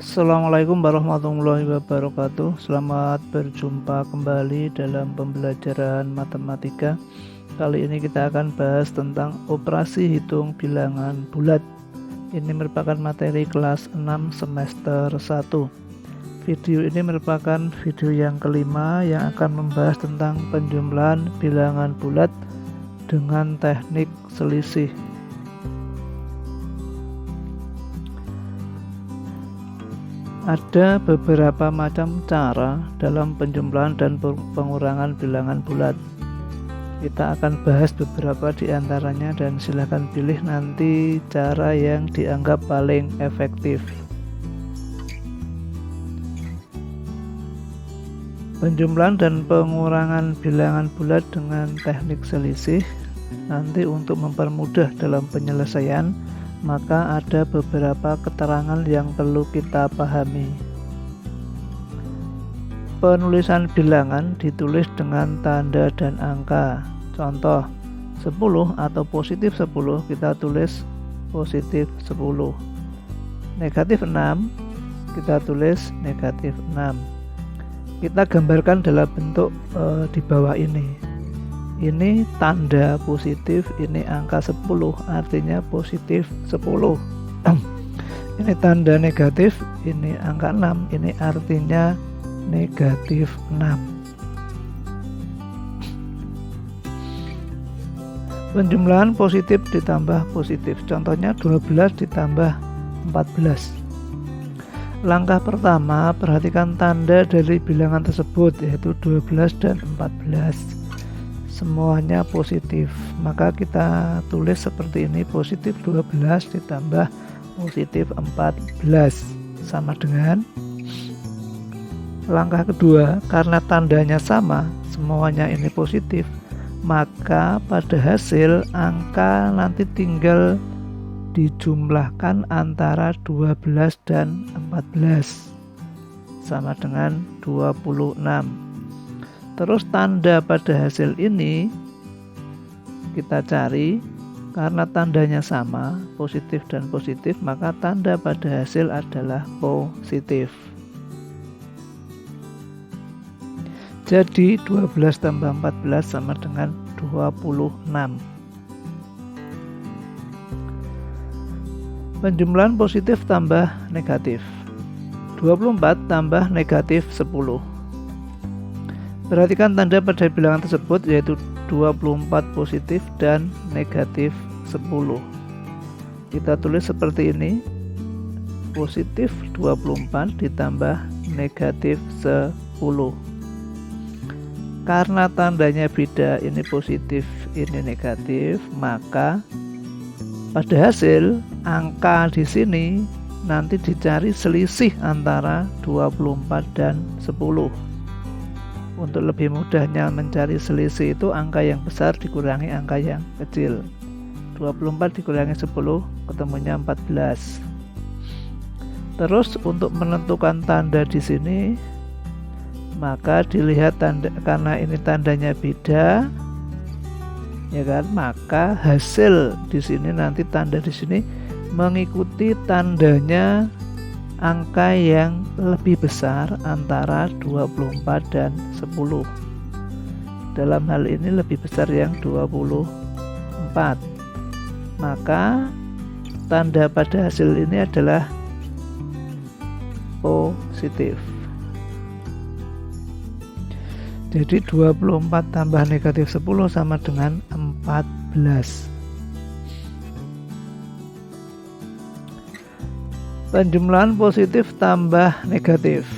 Assalamualaikum warahmatullahi wabarakatuh. Selamat berjumpa kembali dalam pembelajaran matematika. Kali ini kita akan bahas tentang operasi hitung bilangan bulat. Ini merupakan materi kelas 6 semester 1. Video ini merupakan video yang kelima yang akan membahas tentang penjumlahan bilangan bulat dengan teknik selisih. Ada beberapa macam cara dalam penjumlahan dan pengurangan bilangan bulat. Kita akan bahas beberapa di antaranya dan silakan pilih nanti cara yang dianggap paling efektif. Penjumlahan dan pengurangan bilangan bulat dengan teknik selisih. Nanti untuk mempermudah dalam penyelesaian, maka ada beberapa keterangan yang perlu kita pahami. Penulisan bilangan ditulis dengan tanda dan angka. Contoh, 10 atau positif 10 kita tulis positif 10. Negatif 6 kita tulis negatif 6. Kita gambarkan dalam bentuk di bawah ini. Ini tanda positif, ini angka 10, artinya positif 10. Ini tanda negatif, ini angka 6, ini artinya negatif 6. Penjumlahan positif ditambah positif. Contohnya 12 ditambah 14. Langkah pertama, perhatikan tanda dari bilangan tersebut, yaitu 12 dan 14. Semuanya positif, maka kita tulis seperti ini, positif 12 ditambah positif 14 sama dengan. Langkah kedua, karena tandanya sama, semuanya ini positif, maka pada hasil angka nanti tinggal dijumlahkan antara 12 dan 14 sama dengan 26. Terus tanda pada hasil ini kita cari, karena tandanya sama, positif dan positif, maka tanda pada hasil adalah positif. Jadi 12 tambah 14 sama dengan 26. Penjumlahan positif tambah negatif. 24 tambah negatif 10. Perhatikan tanda pada bilangan tersebut, yaitu 24 positif dan negatif 10. Kita tulis seperti ini, positif 24 ditambah negatif 10. Karena tandanya beda, ini positif, ini negatif, maka pada hasil angka di sini nanti dicari selisih antara 24 dan 10. Untuk lebih mudahnya mencari selisih itu angka yang besar dikurangi angka yang kecil. 24 dikurangi 10 ketemunya 14. Terus untuk menentukan tanda di sini, maka dilihat tanda, karena ini tandanya beda, ya kan, maka hasil di sini nanti tanda di sini mengikuti tandanya angka yang lebih besar antara 24 dan 10. Dalam hal ini lebih besar yang 24. Maka tanda pada hasil ini adalah positif. Jadi 24 tambah negatif 10 sama dengan 14. Penjumlahan positif tambah negatif.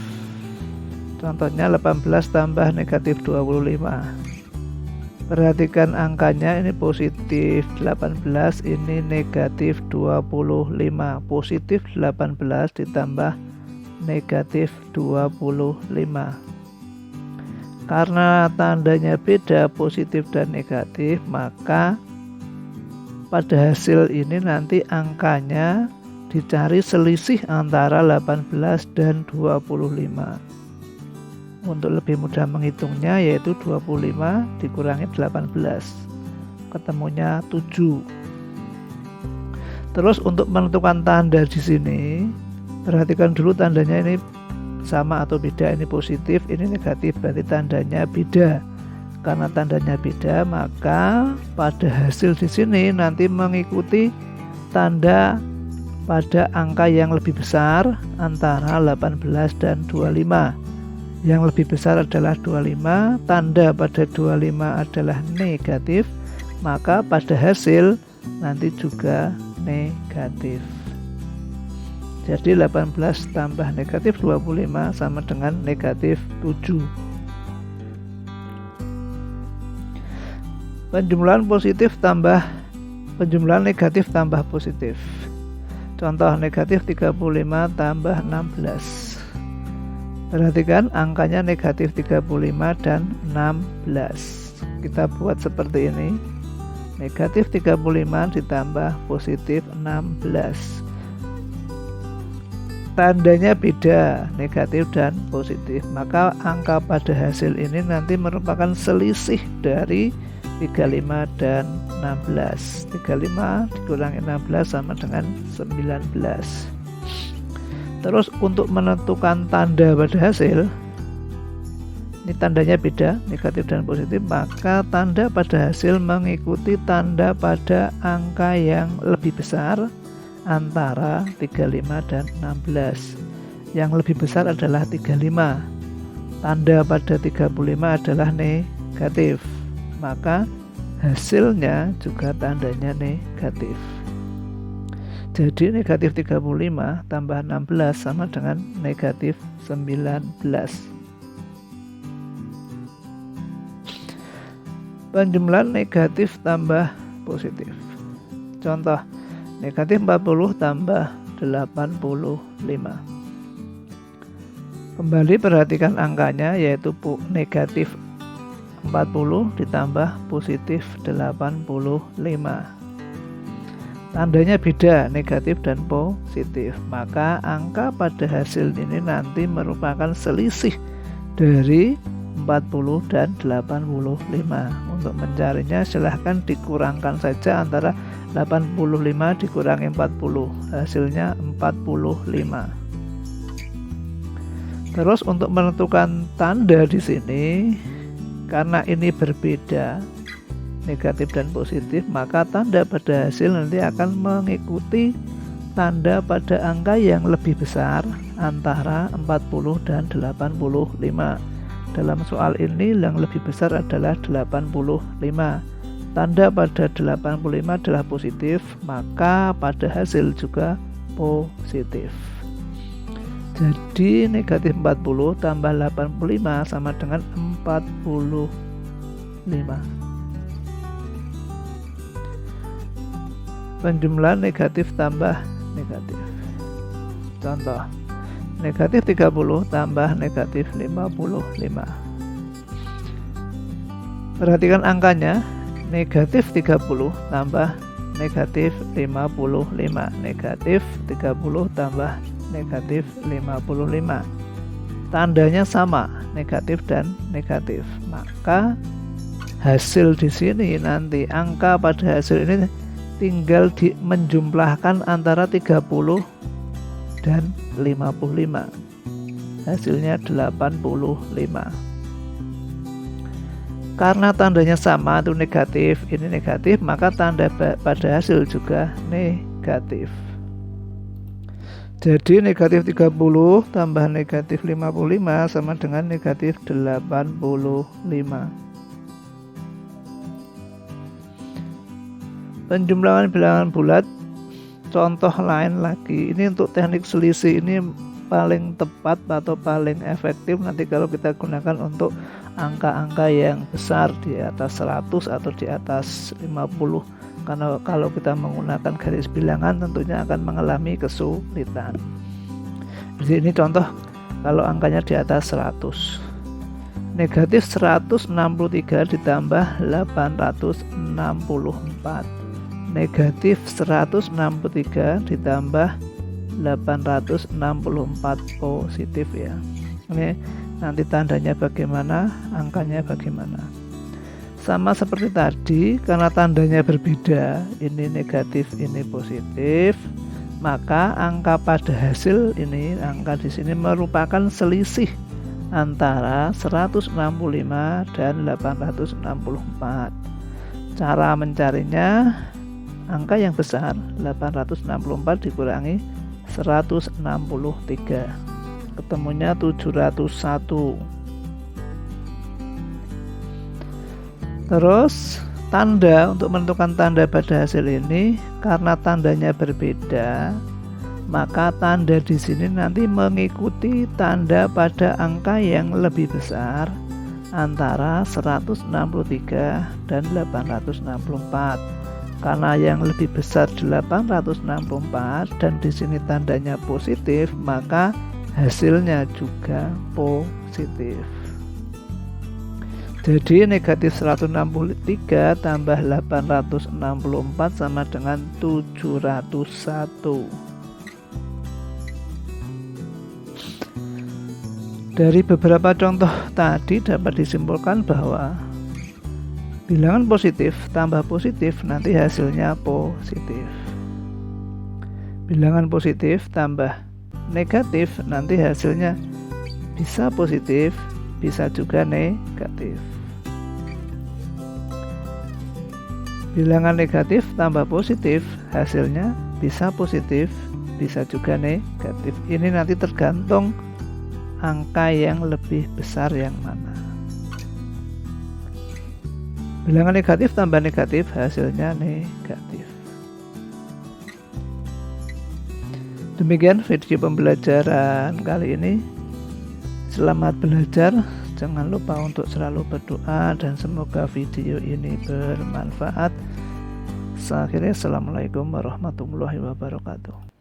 Contohnya 18 tambah negatif 25. Perhatikan angkanya, ini positif 18, ini negatif 25. Positif 18 ditambah negatif 25. Karena tandanya beda, positif dan negatif, maka pada hasil ini nanti angkanya dicari selisih antara 18 dan 25. untuk lebih mudah menghitungnya, yaitu 25 dikurangi 18, ketemunya 7. Terus untuk menentukan tanda di sini, perhatikan dulu tandanya ini sama atau beda, ini positif, ini negatif, berarti tandanya beda. Karena tandanya beda, maka pada hasil di sini nanti mengikuti tanda pada angka yang lebih besar antara 18 dan 25. Yang lebih besar adalah 25, tanda pada 25 adalah negatif, maka pada hasil nanti juga negatif. Jadi 18 tambah negatif 25 sama dengan negatif 7. Penjumlahan negatif tambah positif. Contoh negatif 35 tambah 16. Perhatikan angkanya negatif 35 dan 16. Kita buat seperti ini. Negatif 35 ditambah positif 16. Tandanya beda, negatif dan positif. Maka angka pada hasil ini nanti merupakan selisih dari 35 dan 16. 35 dikurangi 16 sama dengan 19. Terus untuk menentukan tanda pada hasil, ini tandanya beda, negatif dan positif, maka tanda pada hasil mengikuti tanda pada angka yang lebih besar antara 35 dan 16. Yang lebih besar adalah 35. Tanda pada 35 adalah negatif, maka hasilnya juga tandanya negatif. Jadi negatif 35 tambah 16 sama dengan negatif 19. Penjumlahan negatif tambah positif. Contoh, negatif 40 tambah 85. Kembali perhatikan angkanya, yaitu negatif 40 ditambah positif 85. Tandanya beda, negatif dan positif. Maka angka pada hasil ini nanti merupakan selisih dari 40 dan 85. Untuk mencarinya silahkan dikurangkan saja antara 85 dikurangi 40, hasilnya 45. Terus untuk menentukan tanda di sini, karena ini berbeda, negatif dan positif, maka tanda pada hasil nanti akan mengikuti tanda pada angka yang lebih besar antara 40 dan 85. Dalam soal ini yang lebih besar adalah 85. Tanda pada 85 adalah positif, maka pada hasil juga positif. Jadi negatif 40 tambah 85 sama dengan 45. Penjumlahan negatif tambah negatif. Contoh, negatif 30 tambah negatif 55. Perhatikan angkanya, negatif 30 tambah negatif 55. Negatif 30 tambah negatif 55. Tandanya sama, negatif dan negatif. Maka hasil di sini nanti angka pada hasil ini tinggal menjumlahkan antara 30 dan 55. Hasilnya 85. Karena tandanya sama, itu negatif, ini negatif, maka tanda pada hasil juga negatif. Jadi negatif 30 tambah negatif 55 sama dengan negatif 85. Penjumlahan bilangan bulat, contoh lain lagi. Ini untuk teknik selisih ini paling tepat atau paling efektif nanti kalau kita gunakan untuk angka-angka yang besar di atas 100 atau di atas 50. Karena kalau kita menggunakan garis bilangan tentunya akan mengalami kesulitan. Jadi ini contoh kalau angkanya di atas 100. Negatif 163 ditambah 864. Negatif 163 ditambah 864 positif ya. Ini nanti tandanya bagaimana, angkanya bagaimana. Sama seperti tadi, karena tandanya berbeda, ini negatif, ini positif, maka angka pada hasil ini, angka di sini merupakan selisih antara 165 dan 864. Cara mencarinya, angka yang besar 864 dikurangi 163, ketemunya 701. Terus tanda, untuk menentukan tanda pada hasil ini, karena tandanya berbeda, maka tanda di sini nanti mengikuti tanda pada angka yang lebih besar antara 163 dan 864. Karena yang lebih besar 864 dan di sini tandanya positif, maka hasilnya juga positif. Jadi negatif 163 tambah 864 sama dengan 701. Dari beberapa contoh tadi dapat disimpulkan bahwa bilangan positif tambah positif nanti hasilnya positif. Bilangan positif tambah negatif nanti hasilnya bisa positif, bisa juga negatif. Bilangan negatif tambah positif hasilnya bisa positif, bisa juga negatif. Ini nanti tergantung angka yang lebih besar yang mana. Bilangan negatif tambah negatif hasilnya negatif. Demikian video pembelajaran kali ini. Selamat belajar. Jangan lupa untuk selalu berdoa dan semoga video ini bermanfaat. Akhirnya, assalamualaikum warahmatullahi wabarakatuh.